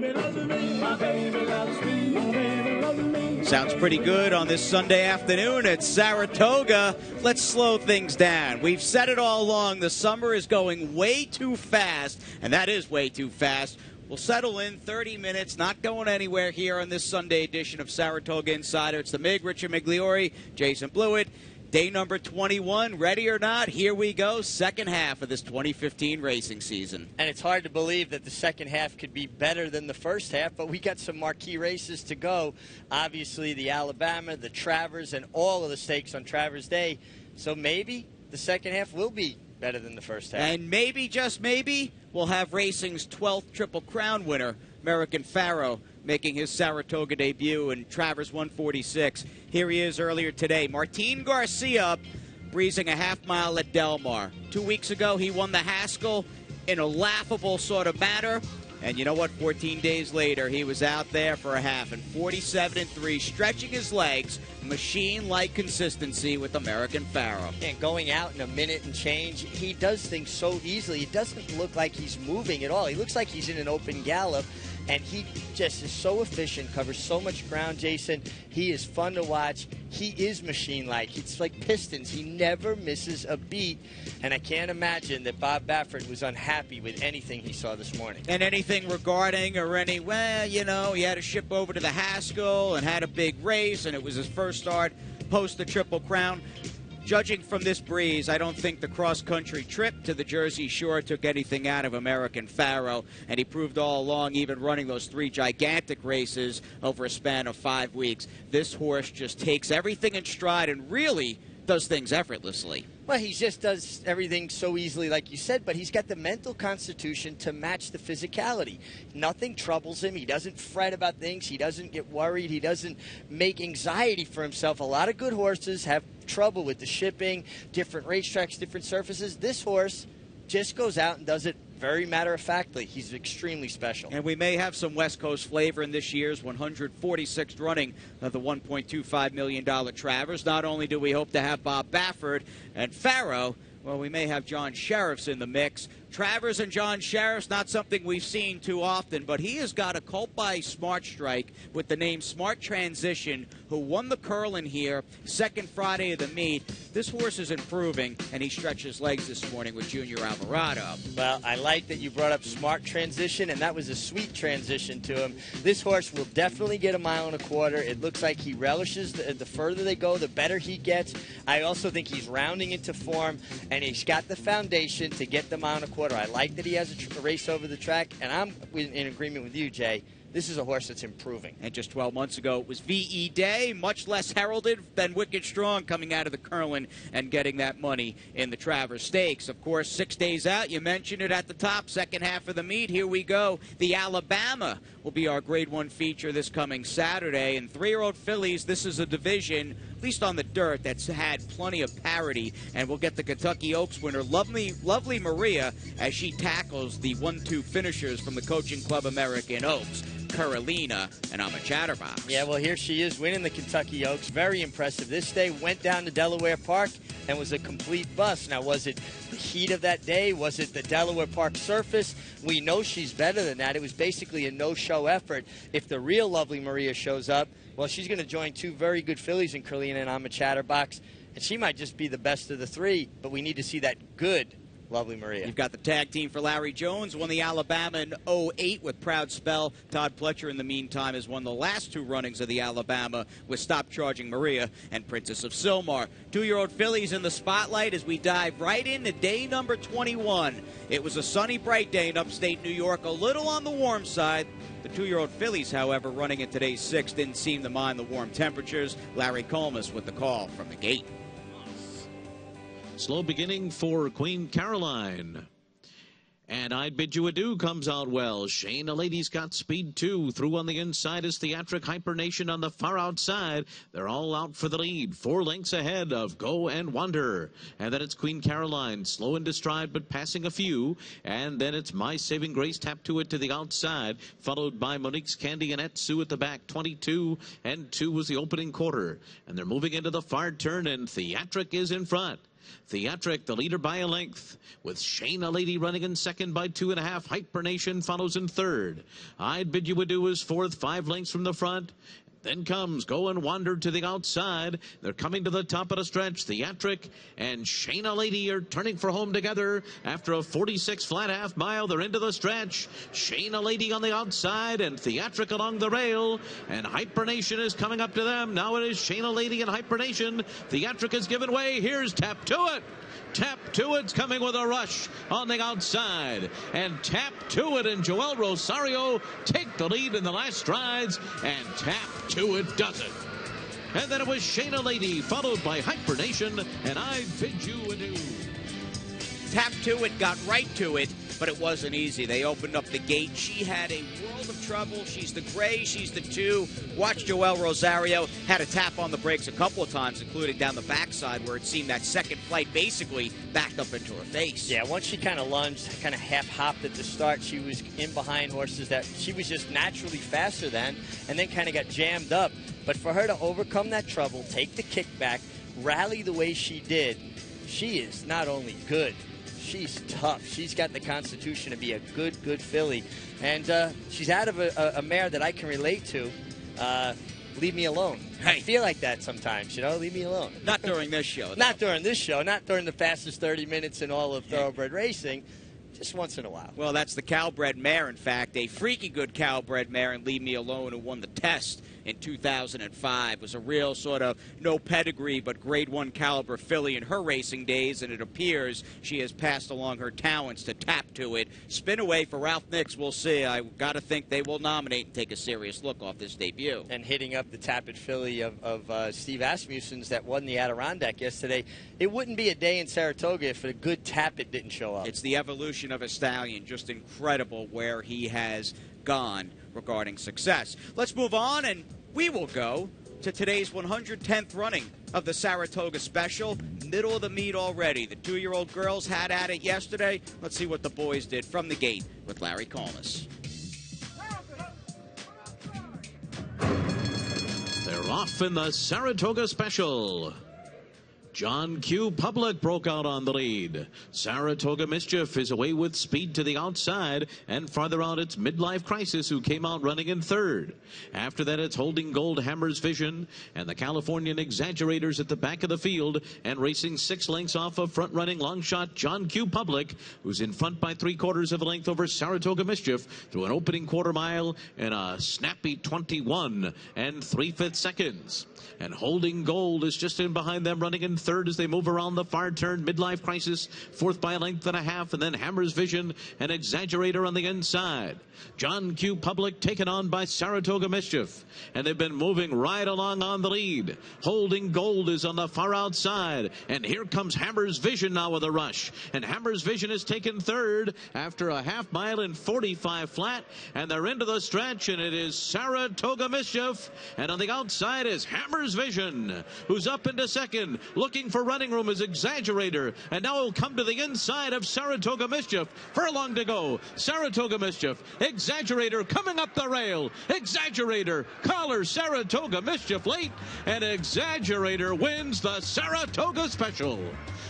baby loves me, my baby loves me, my baby loves me. Sounds pretty good on this Sunday afternoon at Saratoga. Let's slow things down. We've said it all along. The summer is going way too fast, and that is way too fast. We'll settle in 30 minutes, not going anywhere here on this Sunday edition of Saratoga Insider. It's the Mig, Richard Migliore, Jason Blewitt. Day number 21, ready or not, here we go, second half of this 2015 racing season. And it's hard to believe that the second half could be better than the first half, but we got some marquee races to go. Obviously, the Alabama, the Travers, and all of the stakes on Travers Day. So maybe the second half will be better than the first half. And maybe, just maybe, we'll have racing's 12th Triple Crown winner, American Pharoah, making his Saratoga debut in Travers 146. Here he is earlier today. Martin Garcia breezing a half mile at Del Mar. 2 weeks ago, he won the Haskell in a laughable sort of manner. And you know what? 14 days later, he was out there for a half and 47-3, stretching his legs, machine-like consistency with American Pharoah. And going out in a minute and change, he does things so easily. It doesn't look like he's moving at all. He looks like he's in an open gallop. And he just is so efficient, covers so much ground, Jason. He is fun to watch. He is machine-like. It's like Pistons. He never misses a beat. And I can't imagine that Bob Baffert was unhappy with anything he saw this morning. And anything regarding or any, well, you know, he had to ship over to the Haskell and had a big race, and it was his first start post the Triple Crown. Judging from this breeze, I don't think the cross-country trip to the Jersey Shore took anything out of American Pharoah, and he proved all along, even running those 3 gigantic races over a span of 5 weeks. This horse just takes everything in stride and really does things effortlessly. Well, he just does everything so easily, like you said, but he's got the mental constitution to match the physicality. Nothing troubles him. He doesn't fret about things. He doesn't get worried. He doesn't make anxiety for himself. A lot of good horses have trouble with the shipping, different racetracks, different surfaces. This horse just goes out and does it very matter-of-factly. He's extremely special. And we may have some West Coast flavor in this year's 146th running of the $1.25 million Travers. Not only do we hope to have Bob Baffert and Pharoah, well, we may have John Sheriff's in the mix. Travers and John Sheriff's, not something we've seen too often, but he has got a colt by Smart Strike with the name Smart Transition, who won the Curlin here, second Friday of the meet. This horse is improving, and he stretched his legs this morning with Junior Alvarado. Well, I like that you brought up Smart Transition, and that was a sweet transition to him. This horse will definitely get 1.25 miles. It looks like he relishes the further they go, the better he gets. I also think he's rounding into form, and he's got the foundation to get the 1.25 miles. I like that he has a race over the track, and I'm in agreement with you, Jay. This is a horse that's improving. And just 12 months ago, it was V.E. Day, much less heralded than Wicked Strong, coming out of the Curlin and getting that money in the Travers Stakes. Of course, 6 days out, you mentioned it at the top, second half of the meet. Here we go. The Alabama will be our Grade 1 feature this coming Saturday. And 3-year-old fillies, this is a division, at least on the dirt, that's had plenty of parity. And we'll get the Kentucky Oaks winner, Lovely Maria, as she tackles the 1-2 finishers from the Coaching Club American Oaks, Carolina, and I'm a Chatterbox. Yeah, well, here she is winning the Kentucky Oaks. Very impressive. This day went down to Delaware Park and was a complete bust. Now, was it the heat of that day? Was it the Delaware Park surface? We know she's better than that. It was basically a no-show effort. If the real Lovely Maria shows up, well, she's going to join 2 very good fillies in Carolina and I'm a Chatterbox. And she might just be the best of the 3, but we need to see that good Lovely Maria. You've got the tag team for Larry Jones, won the Alabama in 08 with Proud Spell. Todd Pletcher, in the meantime, has won the last 2 runnings of the Alabama with Stop Charging Maria and Princess of Silmar. 2-year-old fillies in the spotlight as we dive right into day number 21. It was a sunny, bright day in upstate New York, a little on the warm side. The 2-year-old fillies, however, running in today's 6, didn't seem to mind the warm temperatures. Larry Colmus with the call from the gate. Slow beginning for Queen Caroline. And I'd Bid You Adieu comes out well. Shayna Lady's got speed too. Through on the inside is Theatric Hyper Nation on the far outside. They're all out for the lead. 4 lengths ahead of Go and Wonder. And then it's Queen Caroline, slow into stride but passing a few. And then it's My Saving Grace, tap to it to the outside, followed by Monique's Candy and Etsu at the back. 22 and 2 was the opening quarter. And they're moving into the far turn, and Theatric is in front. Theatric, the leader by a length, with Shayna Lady running in second by 2.5. Hypernation follows in third. I'd Bid You Adieu is fourth, 5 lengths from the front. Then comes Go and Wander to the outside. They're coming to the top of the stretch. Theatric and Shayna Lady are turning for home together. After a 46 flat half mile, they're into the stretch. Shayna Lady on the outside and Theatric along the rail. And Hypernation is coming up to them. Now it is Shayna Lady and Hypernation. Theatric has given way. Here's Tap To It. Tap To It's coming with a rush on the outside. And Tap To It and Joel Rosario take the lead in the last strides. And Tap To It does it. And then it was Shayna Lady, followed by Hypernation and I Bid You Adieu. Tap To It got right to it, but it wasn't easy. They opened up the gate. She had a world of trouble. She's the gray, she's the 2. Watch Joel Rosario. Had a tap on the brakes a couple of times, including down the backside, where it seemed that second flight basically backed up into her face. Yeah, once she kind of lunged, kind of half-hopped at the start, she was in behind horses that she was just naturally faster than, and then kind of got jammed up. But for her to overcome that trouble, take the kickback, rally the way she did, she is not only good, she's tough. She's got the constitution to be a good filly. And she's out of a mare that I can relate to. Leave me alone. Hey. I feel like that sometimes, you know, leave me alone. Not during this show. Though. Not during this show. Not during the fastest 30 minutes in all of thoroughbred racing. Just once in a while. Well, that's the Calbred mare, in fact. A freaky good Calbred mare in Leave Me Alone, who won the test in 2005. It was a real sort of no pedigree but grade 1 caliber filly in her racing days, and it appears she has passed along her talents to Tap To It. Spin away for Ralph Nix. We'll see. I got to think they will nominate and take a serious look off this debut. And hitting up the Tap It filly of Steve Asmussen's that won the Adirondack yesterday. It wouldn't be a day in Saratoga if a good Tap It didn't show up. It's the evolution of a stallion. Just incredible where he has gone regarding success. Let's move on, and we will go to today's 110th running of the Saratoga Special. Middle of the meet already. The 2-year-old girls had at it yesterday. Let's see what the boys did from the gate with Larry Colmus. They're off in the Saratoga Special. John Q. Public broke out on the lead. Saratoga Mischief is away with speed to the outside, and farther out it's Midlife Crisis, who came out running in third. After that it's Holding Gold, Hammer's Vision, and the Californian Exaggerators at the back of the field, and racing 6 lengths off of front-running long shot John Q. Public, who's in front by 3/4 of a length over Saratoga Mischief through an opening quarter mile in a snappy 21 3/5 seconds. And Holding Gold is just in behind them, running in third as they move around the far turn. Midlife Crisis, fourth by a length and a half, and then Hammer's Vision and Exaggerator on the inside. John Q. Public taken on by Saratoga Mischief, and they've been moving right along on the lead. Holding Gold is on the far outside, and here comes Hammer's Vision now with a rush, and Hammer's Vision is taken third after a half mile in 45 flat, and they're into the stretch, and it is Saratoga Mischief, and on the outside is Hammer's Vision, who's up into second. Looking for running room is Exaggerator, and now he'll come to the inside of Saratoga Mischief. Furlong to go. Saratoga Mischief, Exaggerator coming up the rail. Exaggerator, collar Saratoga Mischief late, and Exaggerator wins the Saratoga Special.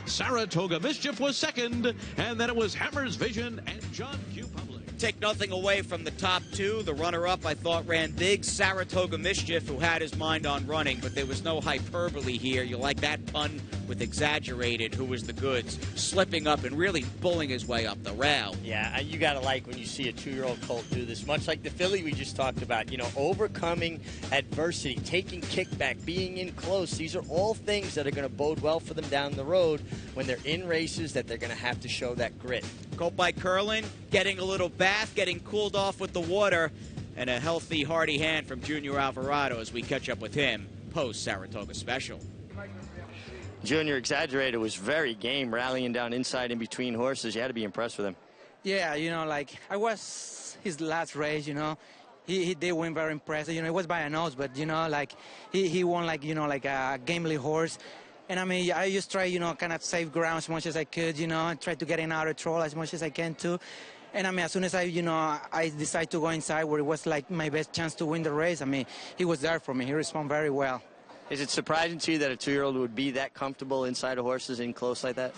Saratoga Mischief was second, and then it was Hammer's Vision and John Q. Public. Take nothing away from the top 2. The runner-up, I thought, ran big. Saratoga Mischief, who had his mind on running, but there was no hyperbole here. You like that pun with Exaggerated, who was the goods, slipping up and really pulling his way up the rail. Yeah, you got to like when you see a 2-year-old colt do this, much like the filly we just talked about. You know, overcoming adversity, taking kickback, being in close. These are all things that are going to bode well for them down the road when they're in races that they're going to have to show that grit. Colt by Curlin, getting a little bath, getting cooled off with the water, and a healthy, hearty hand from Junior Alvarado as we catch up with him post-Saratoga Special. Junior Exaggerator was very game, rallying down inside in between horses. You had to be impressed with him. Yeah, you know, like, I was his last race, you know. He did win very impressive. You know, it was by a nose, but, you know, like, he won, like, you know, like a gamely horse. And, I mean, I just try, you know, kind of save ground as much as I could, you know, and try to get in out of trouble as much as I can, too. And, I mean, as soon as I decided to go inside where it was, like, my best chance to win the race, I mean, he was there for me. He responded very well. Is it surprising to you that a 2-year-old would be that comfortable inside of horses in close like that?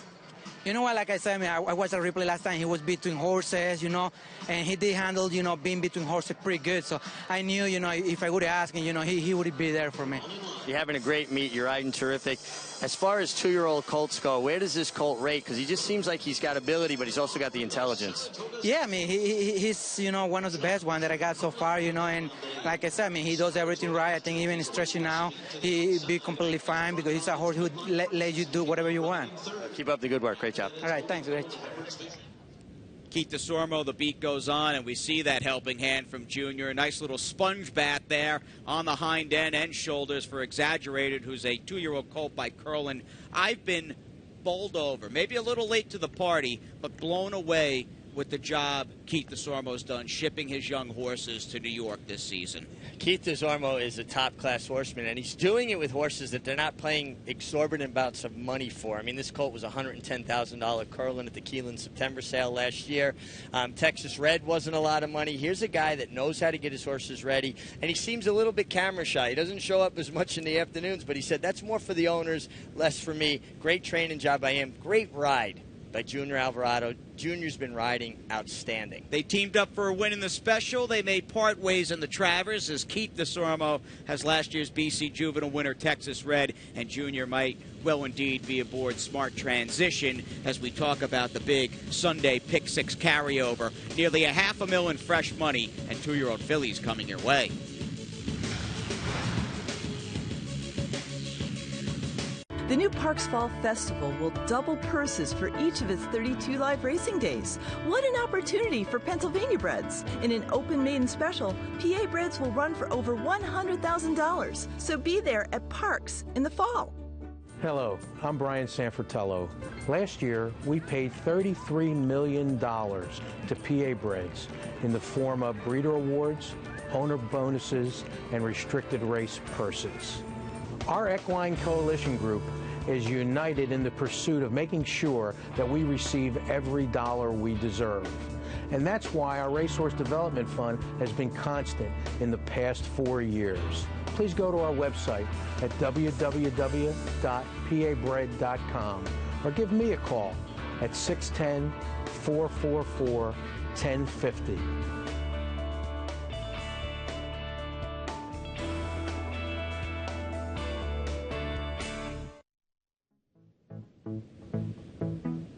You know what, like I said, I mean, I watched a replay last time. He was between horses, you know, and he did handle, you know, being between horses pretty good. So I knew, you know, if I would ask him, you know, he would be there for me. You're having a great meet. You're riding terrific. As far as 2-year-old colts go, where does this colt rate? Because he just seems like he's got ability, but he's also got the intelligence. Yeah, I mean, he's, you know, one of the best ones that I got so far, you know, and like I said, I mean, he does everything right. I think even stretching now, he'd be completely fine because he's a horse who let you do whatever you want. Keep up the good work. Great job. All right, thanks, Rich. Keith DeSormo, the beat goes on, and we see that helping hand from Junior. A nice little sponge bat there on the hind end and shoulders for Exaggerated, who's a 2-year-old colt by Curlin. I've been bowled over, maybe a little late to the party, but blown away with the job Keith DeSormo's done shipping his young horses to New York this season. Keith DeSormo is a top-class horseman, and he's doing it with horses that they're not paying exorbitant amounts of money for. I mean, this colt was a $110,000 Curlin at the Keeneland September sale last year. Texas Red wasn't a lot of money. Here's a guy that knows how to get his horses ready, and he seems a little bit camera shy. He doesn't show up as much in the afternoons, but he said, that's more for the owners, less for me. Great training job by him. Great ride by Junior Alvarado. Junior's been riding outstanding. They teamed up for a win in the Special. They made part ways in the Travers as Keith DeSormo has last year's BC Juvenile winner Texas Red, and Junior might well indeed be aboard Smart Transition as we talk about the big Sunday Pick 6 carryover. Nearly $500,000 in fresh money and 2-year-old fillies coming your way. The new Parks Fall Festival will double purses for each of its 32 live racing days. What an opportunity for Pennsylvania breds. In an open maiden special, PA breds will run for over $100,000. So be there at Parks in the fall. Hello, I'm Brian Sanfratello. Last year, we paid $33 million to PA breds in the form of breeder awards, owner bonuses, and restricted race purses. Our Equine Coalition Group is united in the pursuit of making sure that we receive every dollar we deserve. And that's why our Racehorse Development Fund has been constant in the past 4 years. Please go to our website at www.pabred.com or give me a call at 610-444-1050.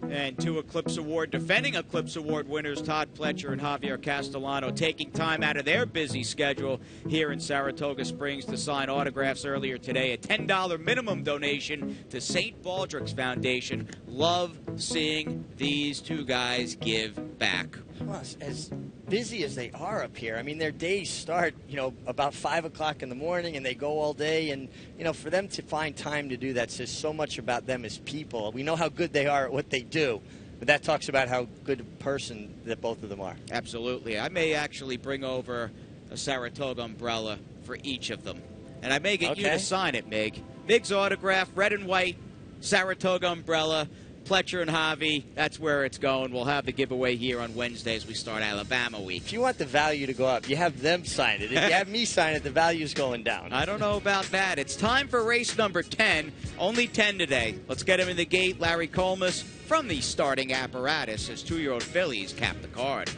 And two Eclipse Award, defending Eclipse Award winners Todd Pletcher and Javier Castellano taking time out of their busy schedule here in Saratoga Springs to sign autographs earlier today. A $10 minimum donation to St. Baldrick's Foundation. Love seeing these two guys give back. Plus, as busy as they are up here, I mean, their days start, you know, about 5 o'clock in the morning and they go all day. And, you know, for them to find time to do that says so much about them as people. We know how good they are at what they do, but that talks about how good a person that both of them are. Absolutely. I may actually bring over a Saratoga umbrella for each of them. And I may get you to sign it, Mig. Mig's autograph, red and white, Saratoga umbrella. Pletcher and Javi, that's where it's going. We'll have the giveaway here on Wednesday as we start Alabama week. If you want the value to go up, you have them sign it. If you have me sign it, the value's going down. I don't know about that. It's time for race number 10. Only 10 today. Let's get him in the gate. Larry Colmus from the starting apparatus as 2-year-old fillies cap the card.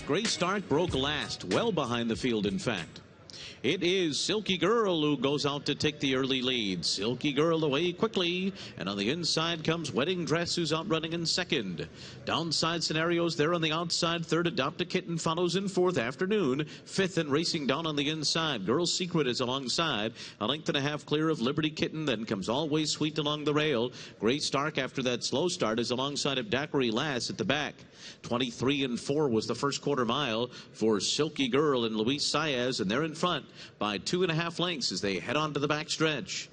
Gray Stark broke last, well behind the field, in fact. It is Silky Girl who goes out to take the early lead. Silky Girl away quickly, and on the inside comes Wedding Dress, who's out running in second. Downside Scenarios there on the outside. Third, Adopt a Kitten follows in fourth. Afternoon, fifth, and racing down on the inside. Girl's Secret is alongside. A length and a half clear of Liberty Kitten, then comes Always Sweet along the rail. Gray Stark, after that slow start, is alongside of Daiquiri Lass at the back. 23 and 4 was the first quarter mile for Silky Girl and Luis Saez, and they're in front by 2.5 lengths as they head on to the backstretch.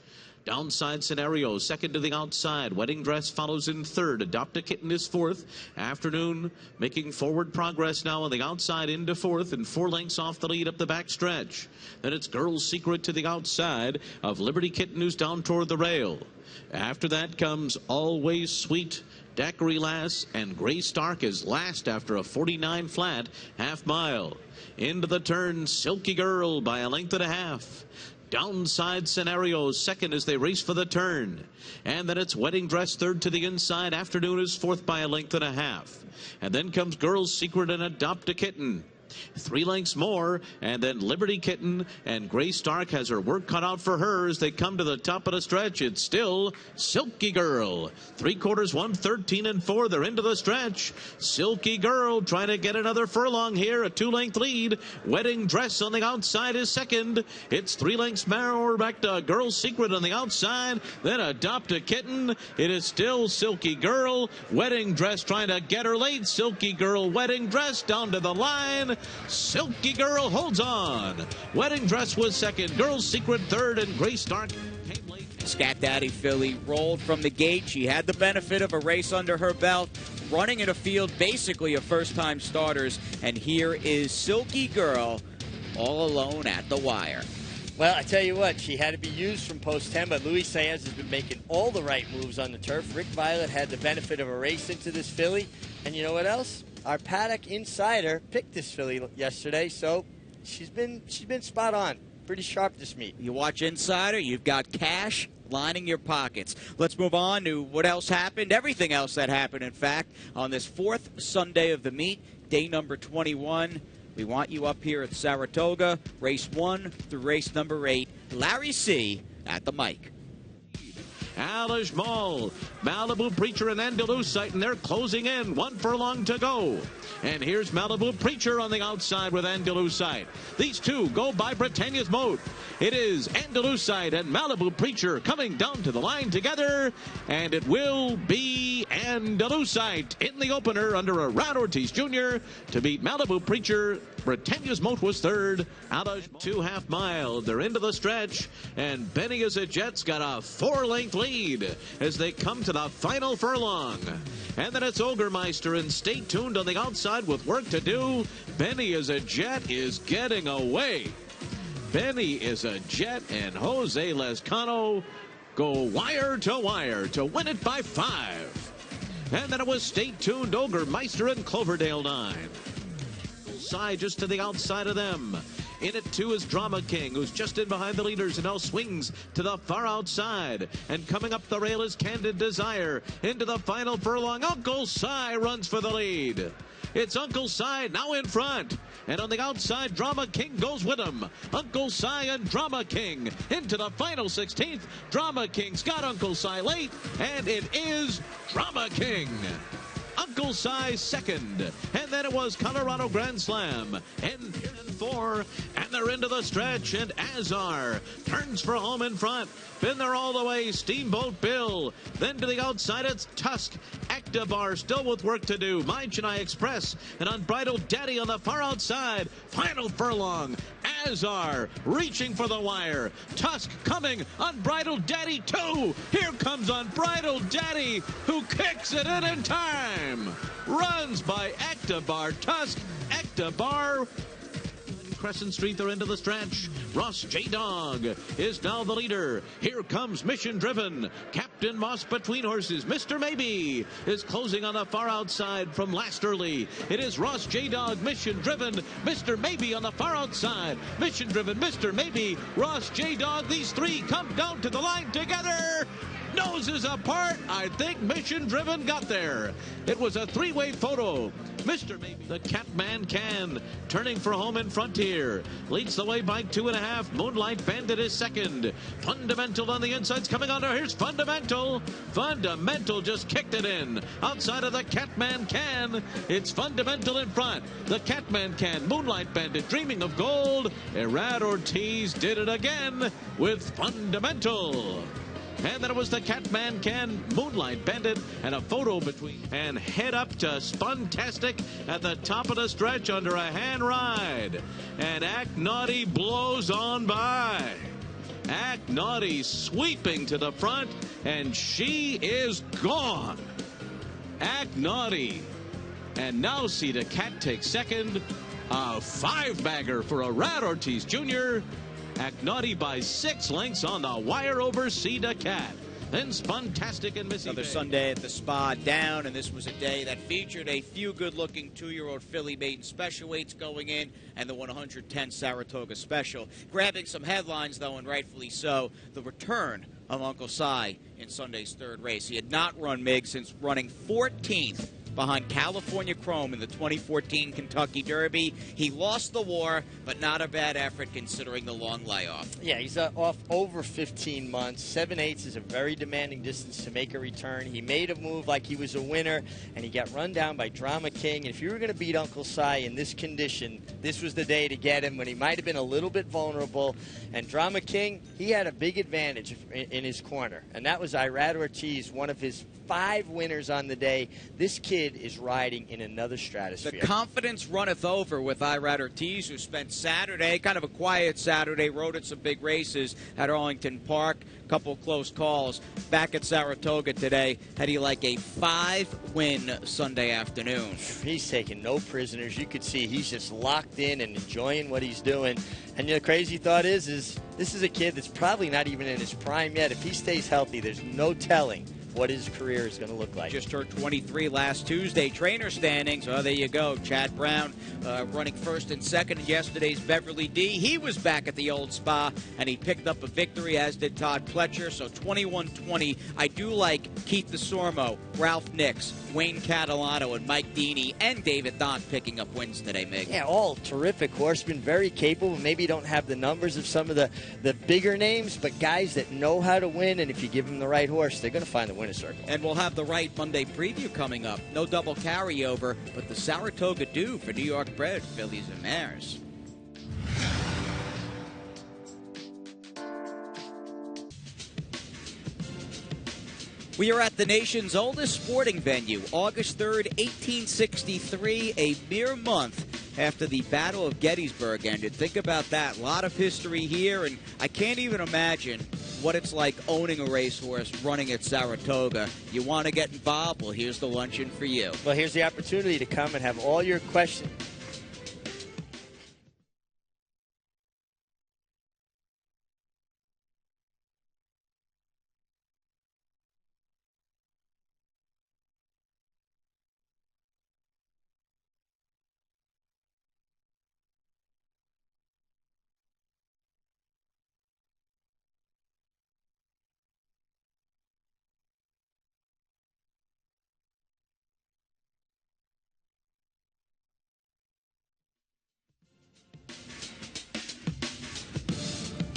Downside Scenario, second to the outside. Wedding Dress follows in third. Adopt a Kitten is fourth. Afternoon making forward progress now on the outside into fourth and 4 lengths off the lead up the backstretch. Then it's Girl's Secret to the outside of Liberty Kitten, who's down toward the rail. After that comes Always Sweet, Daiquiri Lass, and Gray Stark is last after a 49 flat half mile. Into the turn, Silky Girl by a length and a half. Downside Scenario second as they race for the turn. And then it's Wedding Dress third to the inside. Afternoon is fourth by a length and a half. And then comes Girl's Secret and Adopt a Kitten. 3 lengths more, and then Liberty Kitten and Gray Stark has her work cut out for her as they come to the top of the stretch. It's still Silky Girl. 3/4, 1:13 and 4. They're into the stretch. Silky Girl trying to get another furlong here. A 2-length lead. Wedding Dress on the outside is second. It's 3 lengths more back to Girl's Secret on the outside. Then Adopt a Kitten. It is still Silky Girl. Wedding Dress trying to get her late. Silky Girl, Wedding Dress down to the line. Silky Girl holds on. Wedding Dress was second. Girl's Secret third, and Gray Stark came late. Scat Daddy filly rolled from the gate. She had the benefit of a race under her belt, running in a field basically of first-time starters. And here is Silky Girl all alone at the wire. Well, I tell you what, she had to be used from post 10, but Luis Saez has been making all the right moves on the turf. Rick Violet had the benefit of a race into this filly. And you know what else? Our Paddock Insider picked this filly yesterday, so she's been spot on. Pretty sharp this meet. You watch Insider, you've got cash lining your pockets. Let's move on to what else happened, everything else that happened, in fact, on this 4th Sunday of the meet, day number 21. We want you up here at Saratoga, race 1 through race number 8. Larry C. at the mic. Alish Mall, Malibu Preacher and Andalusite, and they're closing in. 1 furlong to go. And here's Malibu Preacher on the outside with Andalusite. These two go by Britannia's Moat. It is Andalusite and Malibu Preacher coming down to the line together, and it will be Andalusite in the opener under a Rad Ortiz Jr. to beat Malibu Preacher. Britannia's Moat was third. Alish 2.5 mile. They're into the stretch, and Benny is a Jet's got a 4-length lead as they come to the final furlong. And then it's Ogermeister, and stay tuned on the outside with work to do. Benny is a Jet is getting away. Benny is a Jet and Jose Lescano go wire to win it by 5. And then it was Stay Tuned, Ogermeister and Cloverdale 9. Side just to the outside of them. In it, too, is Drama King, who's just in behind the leaders and now swings to the far outside. And coming up the rail is Candid Desire. Into the final furlong, Uncle Si runs for the lead. It's Uncle Si now in front. And on the outside, Drama King goes with him. Uncle Si and Drama King into the final 16th. Drama King's got Uncle Si late, and it is Drama King. Uncle Si second, and then it was Colorado Grand Slam, and 4, and they're into the stretch, and Azar turns for home in front. Been there all the way, Steamboat Bill. Then to the outside, it's Tusk. Actabar still with work to do. My Chennai Express and Unbridled Daddy on the far outside. Final furlong. Azar reaching for the wire. Tusk coming. Unbridled Daddy 2. Here comes Unbridled Daddy, who kicks it in time. Runs by Actabar. Tusk. Actabar. Crescent Street, they're into the stretch. Ross J-Dog is now the leader. Here comes Mission Driven. Captain Moss between horses. Mr. Maybe is closing on the far outside from last early. It is Ross J-Dog, Mission Driven, Mr. Maybe on the far outside. Mission Driven, Mr. Maybe, Ross J-Dog. These three come down to the line together. Noses apart. I think Mission Driven got there. It was a 3-way photo. Mr. Maybe, the Catman Can, turning for home in Frontier. Leads the way by 2.5. Moonlight Bandit is second. Fundamental on the insides coming on. Here's Fundamental. Fundamental just kicked it in. Outside of the Catman Can, it's Fundamental in front. The Catman Can, Moonlight Bandit, Dreaming of Gold. Rad Ortiz did it again with Fundamental. And then it was the Catman Can, Moonlight Bandit, and a photo between. And head up to Spuntastic at the top of the stretch under a hand ride. And Act Naughty blows on by. Act Naughty sweeping to the front, and she is gone. Act Naughty. And now see the Cat take second. A 5-bagger for a Rad Ortiz Jr. Act Naughty by 6 lengths on the wire over Cedar Cat. then Spontastic and Missy Another Bay. Sunday at the Spa down, and this was a day that featured a few good-looking 2-year-old filly maiden special weights going in, and the 110 Saratoga Special. Grabbing some headlines, though, and rightfully so, the return of Uncle Si in Sunday's third race. He had not run Mig since running 14th behind California Chrome in the 2014 Kentucky Derby. He lost the war, but not a bad effort considering the long layoff. Yeah, he's off over 15 months. 7/8 is a very demanding distance to make a return. He made a move like he was a winner, and he got run down by Drama King. And if you were going to beat Uncle Si in this condition, this was the day to get him when he might have been a little bit vulnerable. And Drama King, he had a big advantage in his corner, and that was Irad Ortiz, one of his 5 winners on the day. This kid is riding in another stratosphere. The confidence runneth over with Irad Ortiz, who spent Saturday, kind of a quiet Saturday, rode at some big races at Arlington Park, couple close calls. Back at Saratoga today, had he like a 5-win Sunday afternoon. He's taking no prisoners. You could see he's just locked in and enjoying what he's doing. And the crazy thought is this is a kid that's probably not even in his prime yet. If he stays healthy, there's no telling what his career is going to look like. Just turned 23 last Tuesday. Trainer standings, oh, there you go. Chad Brown running first and second in yesterday's Beverly D. He was back at the old Spa, and he picked up a victory, as did Todd Pletcher. So 21-20. I do like Keith DeSormo, Ralph Nix, Wayne Catalano, and Mike Deeney, and David Don picking up wins today, Mig. Yeah, all terrific horsemen, very capable. Maybe don't have the numbers of some of the bigger names, but guys that know how to win, and if you give them the right horse, they're going to find the winner's circle. And we'll have the right Monday preview coming up. No double carryover, but the Saratoga Dew for New York bred fillies and mares. We are at the nation's oldest sporting venue, August 3rd, 1863, a mere month after the Battle of Gettysburg ended. Think about that. A lot of history here, and I can't even imagine what it's like owning a racehorse running at Saratoga. You want to get involved? Well, here's the luncheon for you. Well, here's the opportunity to come and have all your questions.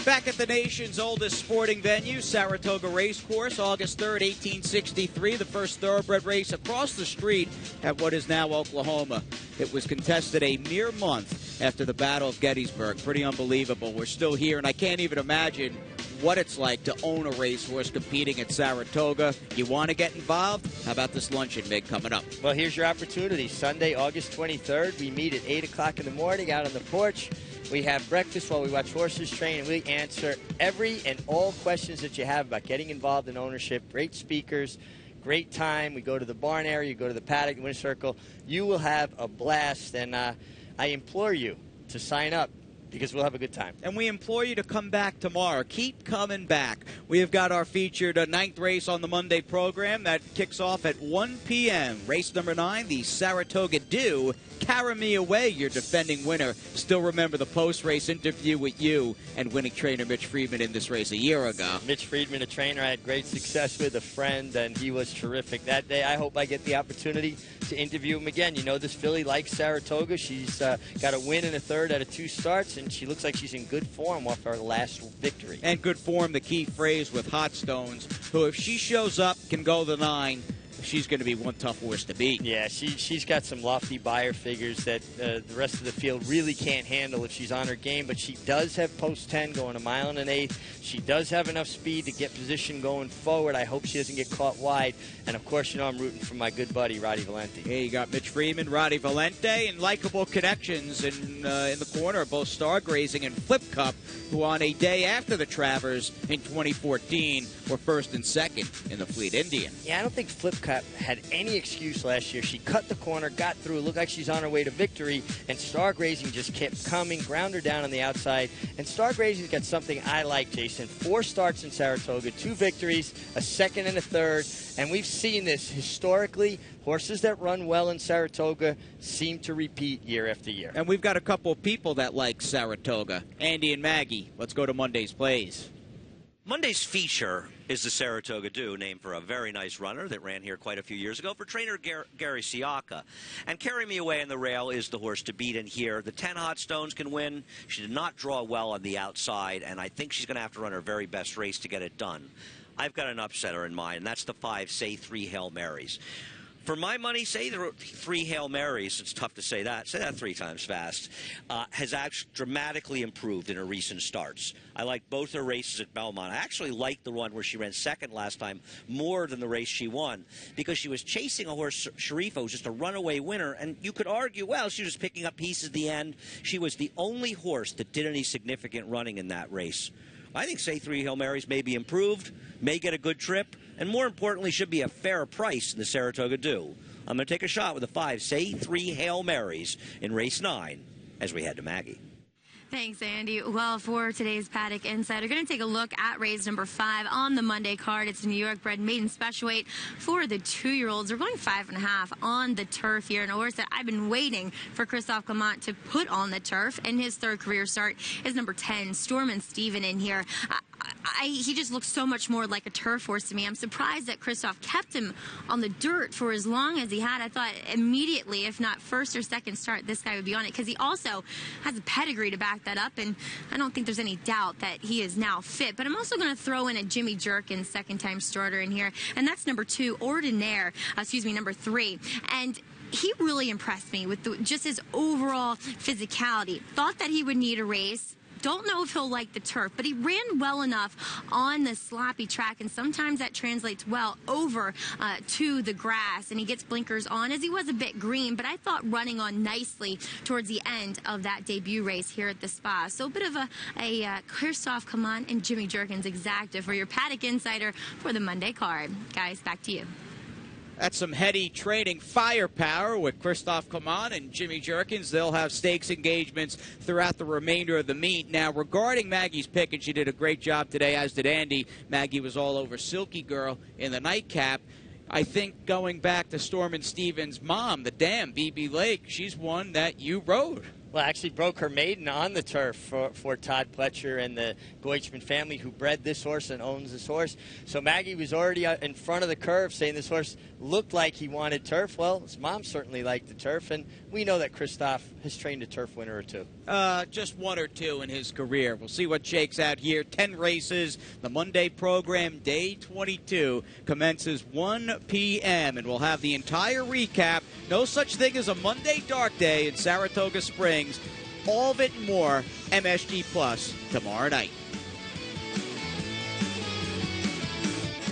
Back at the nation's oldest sporting venue, Saratoga Racecourse, August 3rd, 1863, the first thoroughbred race across the street at what is now Oklahoma. It was contested a mere month after the Battle of Gettysburg. Pretty unbelievable. We're still here, and I can't even imagine what it's like to own a racehorse competing at Saratoga. You want to get involved? How about this luncheon, Mig, coming up? Well, here's your opportunity. Sunday, August 23rd, we meet at 8 o'clock in the morning out on the porch. We have breakfast while we watch horses train, and we answer every and all questions that you have about getting involved in ownership. Great speakers, great time. We go to the barn area, you go to the paddock, the winner's circle. You will have a blast, and I implore you to sign up, because we'll have a good time. And we implore you to come back tomorrow. Keep coming back. We have got our featured 9th race on the Monday program. That kicks off at 1 p.m. Race number 9, the Saratoga Dew. Carry Me Away, your defending winner. Still remember the post-race interview with you and winning trainer Mitch Friedman in this race a year ago. Mitch Friedman, a trainer I had great success with, a friend, and he was terrific that day. I hope I get the opportunity to interview him again. You know, this filly likes Saratoga. She's got a win in a third out of 2 starts, and she looks like she's in good form off her last victory. And good form, the key phrase with Hot Stones, who, if she shows up, can go the 9. She's going to be one tough horse to beat. Yeah, she's got some lofty buyer figures that the rest of the field really can't handle if she's on her game, but she does have post 10 going 1 1/8. She does have enough speed to get position going forward. I hope she doesn't get caught wide. And, of course, you know I'm rooting for my good buddy, Roddy Valenti. Yeah, you got Mitch Freeman, Roddy Valente, and likable connections in the corner of both Star Grazing and Flip Cup, who on a day after the Travers in 2014 were first and second in the Fleet Indian. Yeah, I don't think Flip Cup had any excuse last year. She cut the corner, got through, looked like she's on her way to victory, and Star Grazing just kept coming, ground her down on the outside. And Star Grazing's got something I like, Jason. 4 starts in Saratoga, 2 victories, a second and a third. And we've seen this historically. Horses that run well in Saratoga seem to repeat year after year. And we've got a couple of people that like Saratoga. Andy and Maggie, let's go to Monday's plays. Monday's feature is the Saratoga Dew, named for a very nice runner that ran here quite a few years ago for trainer Gary Siaka. And Carry Me Away on the Rail is the horse to beat in here. The 10 Hot Stones can win. She did not draw well on the outside, and I think she's going to have to run her very best race to get it done. I've got an upsetter in mind, and that's the 5, Say 3 Hail Marys. For my money, say the 3 Hail Marys, it's tough to say that 3 times fast, has actually dramatically improved in her recent starts. I like both her races at Belmont. I actually liked the one where she ran second last time more than the race she won, because she was chasing a horse, Sharifa, who was just a runaway winner, and you could argue, well, she was picking up pieces at the end. She was the only horse that did any significant running in that race. I think Say 3 Hail Marys may be improved, may get a good trip, and more importantly, should be a fair price in the Saratoga Dew. I'm going to take a shot with the 5, Say 3 Hail Marys in race 9 as we head to Maggie. Thanks, Andy. Well, for today's Paddock Insider, we're going to take a look at race number 5 on the Monday card. It's a New York bred maiden special weight for the 2-year-olds. We're going 5.5 on the turf here, and a horse that I've been waiting for Christophe Clement to put on the turf. And his 3rd career start is number 10, Storm and Steven in here. He just looks so much more like a turf horse to me. I'm surprised that Christophe kept him on the dirt for as long as he had. I thought immediately, if not first or second start, this guy would be on it, because he also has a pedigree to back that up, and I don't think there's any doubt that he is now fit. But I'm also going to throw in a Jimmy Jerkins 2nd-time starter in here, and that's number 2, number 3. And he really impressed me with just his overall physicality. Thought that he would need a race. Don't know if he'll like the turf, but he ran well enough on the sloppy track, and sometimes that translates well over to the grass, and he gets blinkers on, as he was a bit green, but I thought running on nicely towards the end of that debut race here at the Spa. So a bit of a Christophe Clement and Jimmy Jerkins exacta for your Paddock Insider for the Monday card. Guys, back to you. That's some heady training firepower with Christophe Clement and Jimmy Jerkins. They'll have stakes engagements throughout the remainder of the meet. Now, regarding Maggie's pick, and she did a great job today, as did Andy. Maggie was all over Silky Girl in the nightcap. I think going back to Storm and Steven's mom, the dam, B.B. Lake, she's one that you rode. Well, actually broke her maiden on the turf for Todd Pletcher and the Goichman family, who bred this horse and owns this horse. So Maggie was already in front of the curve saying this horse looked like he wanted turf. Well, his mom certainly liked the turf, and we know that Christophe has trained a turf winner or 2. Just 1 or 2 in his career. We'll see what shakes out here. 10 races. The Monday program, day 22, commences 1 p.m., and we'll have the entire recap. No such thing as a Monday dark day in Saratoga Springs. All of it and more, MSG Plus, tomorrow night.